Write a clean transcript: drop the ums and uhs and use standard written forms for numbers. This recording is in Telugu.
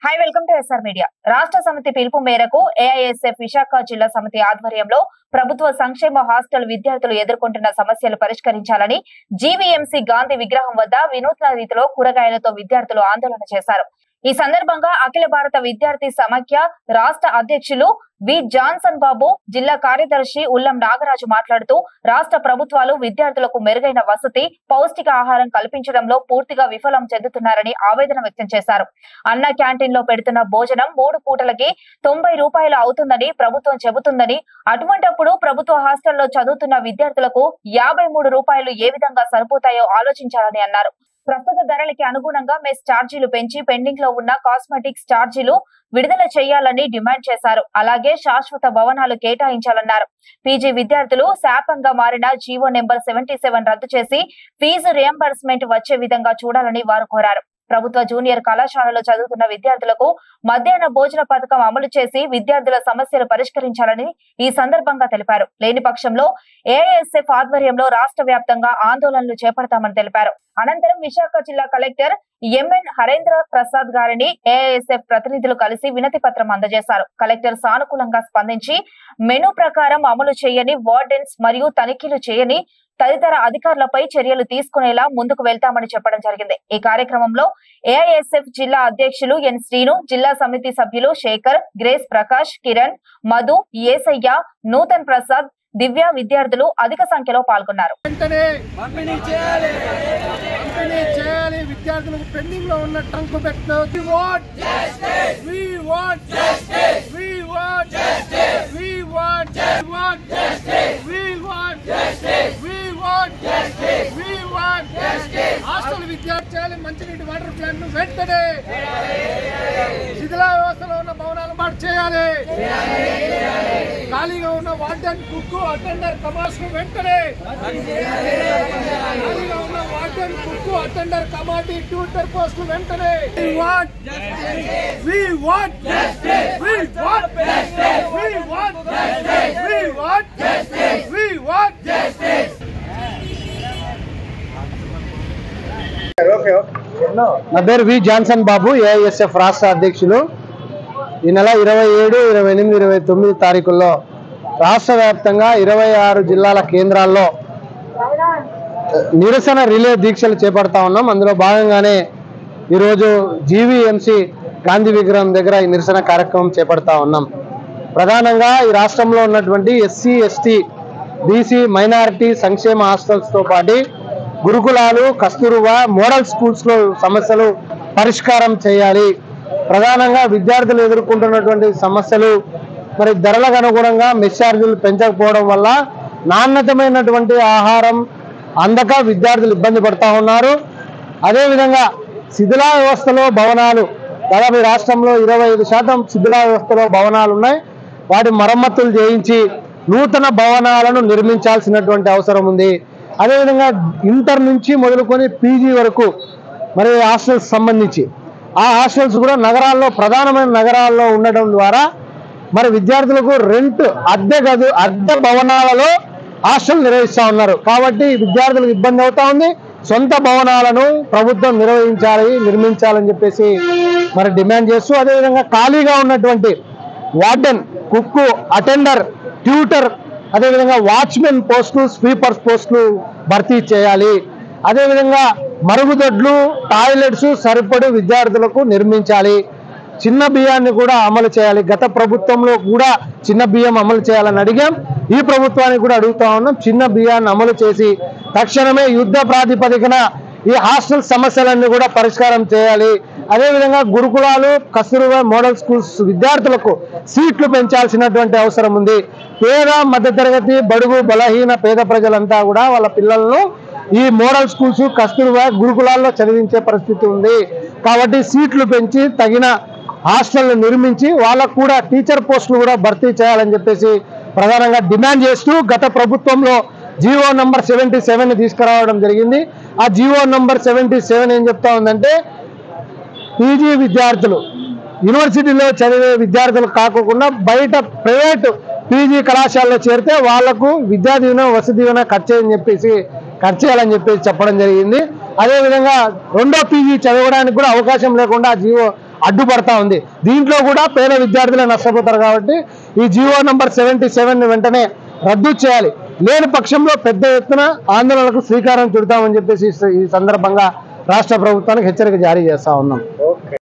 Hi welcome to SR media. రాష్ట్ర సమితి పిలుపు మేరకు ఏఐఎస్ఎఫ్ విశాఖ జిల్లా సమితి ఆధ్వర్యంలో ప్రభుత్వ సంక్షేమ హాస్టల్ విద్యార్థులు ఎదుర్కొంటున్న సమస్యలు పరిష్కరించాలని జీవీఎంసీ గాంధీ విగ్రహం వద్ద వినూత్న రీతిలో కూరగాయలతో విద్యార్థులు ఆందోళన చేశారు. ఈ సందర్భంగా అఖిల భారత విద్యార్థి సమాఖ్య రాష్ట్ర అధ్యక్షులు వి జాన్సన్ బాబు, జిల్లా కార్యదర్శి ఉల్లం నాగరాజు మాట్లాడుతూ రాష్ట్ర ప్రభుత్వాలు విద్యార్థులకు మెరుగైన వసతి, పౌష్టిక ఆహారం కల్పించడంలో పూర్తిగా విఫలం చెందుతున్నారని ఆవేదన వ్యక్తం చేశారు. అన్న క్యాంటీన్ లో పెడుతున్న భోజనం 3 పూటలకి 90 రూపాయలు అవుతుందని ప్రభుత్వం చెబుతుందని, అటువంటప్పుడు ప్రభుత్వ హాస్టల్లో చదువుతున్న విద్యార్థులకు 53 రూపాయలు ఏ విధంగా సరిపోతాయో ఆలోచించాలని అన్నారు. ప్రస్తుత ధరలకి అనుగుణంగా మెస్ ఛార్జీలు పెంచి పెండింగ్ లో ఉన్న కాస్మెటిక్స్ ఛార్జీలు విడుదల చేయాలని డిమాండ్ చేశారు. అలాగే శాశ్వత భవనాలు కేటాయించాలన్నారు. పీజీ విద్యార్థులు శాపంగా మారిన జీవో నెంబర్ 77 రద్దు చేసి ఫీజు రియంబర్స్మెంట్ వచ్చే విధంగా చూడాలని వారు కోరారు. ప్రభుత్వ జూనియర్ కళాశాలలో చదువుతున్న విద్యార్థులకు మధ్యాహ్న భోజన పథకం అమలు చేసి విద్యార్థుల సమస్యలు పరిష్కరించాలని ఈ సందర్భంగా తెలిపారు. లేని పక్షంలో ఏఐఎస్ఎఫ్ ఆధ్వర్యంలో రాష్ట్ర వ్యాప్తంగా ఆందోళనలు చేపడతామని తెలిపారు. అనంతరం విశాఖ జిల్లా కలెక్టర్ ఎంఎన్ హరేంద్ర ప్రసాద్ గారిని ఏఐఎస్ఎఫ్ ప్రతినిధులు కలిసి వినతి పత్రం అందజేశారు. కలెక్టర్ సానుకూలంగా స్పందించి మెనూ ప్రకారం అమలు చేయని వార్డెన్స్ మరియు తనిఖీలు చేయని తదితర అధికారులపై చర్యలు తీసుకునేలా ముందుకు వెళ్తామని చెప్పడం జరిగింది. ఈ కార్యక్రమంలో ఏఐఎస్ఎఫ్ జిల్లా అధ్యక్షులు ఎన్ శ్రీను, జిల్లా సమితి సభ్యులు శేఖర్, గ్రేస్ ప్రకాష్, కిరణ్, మధు, ఏసయ్య, నూతన్ ప్రసాద్, దివ్య విద్యార్థులు అధిక సంఖ్యలో పాల్గొన్నారు. విద్యార్థులకు పెండింగ్ లో ఉన్న ట్రంక్ హాస్టల్ విద్యార్థులు మంచినీటి వాటర్ ప్లాంట్ ను వెంటనే శిథిలా వ్యవస్థలో ఉన్న భవనాలు మార్పు చేయాలి. ఖాళీగా ఉన్న వార్డెన్, కుక్, అటెండర్ కమాండ్స్ ను వెంటనే ఖాళీగా ఉన్న వార్డెన్, కుక్, అటెండర్, కమాండీ, ట్యూటర్ పోస్ట్ ను వెంటనే నా పేరు వి జాన్సన్ బాబు, ఏఐఎస్ఎఫ్ రాష్ట్ర అధ్యక్షులు. ఈ నెల 27, 28, 29 తారీఖుల్లో రాష్ట్ర వ్యాప్తంగా 26 జిల్లాల కేంద్రాల్లో నిరసన రిలే దీక్షలు చేపడతా ఉన్నాం. అందులో భాగంగానే ఈరోజు జీవీఎంసీ గాంధీ విగ్రహం దగ్గర ఈ నిరసన కార్యక్రమం చేపడతా ఉన్నాం. ప్రధానంగా ఈ రాష్ట్రంలో ఉన్నటువంటి ఎస్సీ, ఎస్టీ, బీసీ, మైనారిటీ సంక్షేమ హాస్టల్స్తో పాటు గురుకులాలు, కస్తూర్బా, మోడల్ స్కూల్స్లో సమస్యలు పరిష్కారం చేయాలి. ప్రధానంగా విద్యార్థులు ఎదుర్కొంటున్నటువంటి సమస్యలు మరి ధరలకు అనుగుణంగా మెస్ ఛార్జీలు పెంచకపోవడం వల్ల నాణ్యతమైనటువంటి ఆహారం అందక విద్యార్థులు ఇబ్బంది పడుతూ ఉన్నారు. అదేవిధంగా శిథిలా వ్యవస్థలో భవనాలు దాదాపు రాష్ట్రంలో 25% శిథిలా వ్యవస్థలో భవనాలు ఉన్నాయి. వాటి మరమ్మతులు చేయించి నూతన భవనాలను నిర్మించాల్సినటువంటి అవసరం ఉంది. అదేవిధంగా ఇంటర్ నుంచి మొదలుకొని పీజీ వరకు మరి హాస్టల్స్ సంబంధించి ఆ హాస్టల్స్ కూడా నగరాల్లో, ప్రధానమైన నగరాల్లో ఉండడం ద్వారా మరి విద్యార్థులకు అద్దె భవనాలలో హాస్టల్ నిర్వహిస్తూ ఉన్నారు. కాబట్టి విద్యార్థులకు ఇబ్బంది అవుతా ఉంది. సొంత భవనాలను ప్రభుత్వం నిర్మించాలని చెప్పేసి మరి డిమాండ్ చేస్తూ, అదేవిధంగా ఖాళీగా ఉన్నటువంటి వార్డెన్, కుక్కు, అటెండర్, ట్యూటర్, అదేవిధంగా వాచ్మెన్ పోస్టులు, స్వీపర్స్ పోస్టులు భర్తీ చేయాలి. అదేవిధంగా మరుగుదొడ్లు, టాయిలెట్స్ సరిపడు విద్యార్థులకు నిర్మించాలి. చిన్న బియ్యాన్ని కూడా అమలు చేయాలి. గత ప్రభుత్వంలో కూడా చిన్న బియ్యం అమలు చేయాలని అడిగాం. ఈ ప్రభుత్వానికి కూడా అడుగుతా ఉన్నాం. చిన్న బియ్యాన్ని అమలు చేసి తక్షణమే యుద్ధ ప్రాతిపదికన ఈ హాస్టల్ సమస్యలన్నీ కూడా పరిష్కారం చేయాలి. అదేవిధంగా గురుకులాలు, కస్తూర్బా, మోడల్ స్కూల్స్ విద్యార్థులకు సీట్లు పెంచాల్సినటువంటి అవసరం ఉంది. పేద, మధ్యతరగతి, బడుగు, బలహీన పేద ప్రజలంతా కూడా వాళ్ళ పిల్లలను ఈ మోడల్ స్కూల్స్, కస్తూర్బా, గురుకులాల్లో చదివించే పరిస్థితి ఉంది. కాబట్టి సీట్లు పెంచి తగిన హాస్టళ్లు నిర్మించి వాళ్ళకు కూడా టీచర్ పోస్టులు కూడా భర్తీ చేయాలని చెప్పేసి ప్రధానంగా డిమాండ్ చేస్తూ గత ప్రభుత్వంలో జీవో నంబర్ 77 తీసుకురావడం జరిగింది. ఆ జీవో నంబర్ 77 ఏం చెప్తా ఉందంటే, పీజీ విద్యార్థులు, యూనివర్సిటీలో చదివే విద్యార్థులు కాకుండా బయట ప్రైవేట్ పీజీ కళాశాలలో చేరితే వాళ్లకు విద్యా దీవెన, వసతి దీవెన ఖర్చు చేయాలని చెప్పేసి చెప్పడం జరిగింది. అదేవిధంగా రెండో పీజీ చదవడానికి కూడా అవకాశం లేకుండా జీవో అడ్డుపడతా ఉంది. దీంట్లో కూడా పేద విద్యార్థులే నష్టపోతారు. కాబట్టి ఈ జీవో నంబర్ 77 వెంటనే రద్దు చేయాలి. లేని పక్షంలో పెద్ద ఎత్తున ఆందోళనలకు శ్రీకారం చుడతామని చెప్పేసి ఈ సందర్భంగా రాష్ట్ర ప్రభుత్వానికి హెచ్చరిక జారీ చేస్తా ఉన్నాం.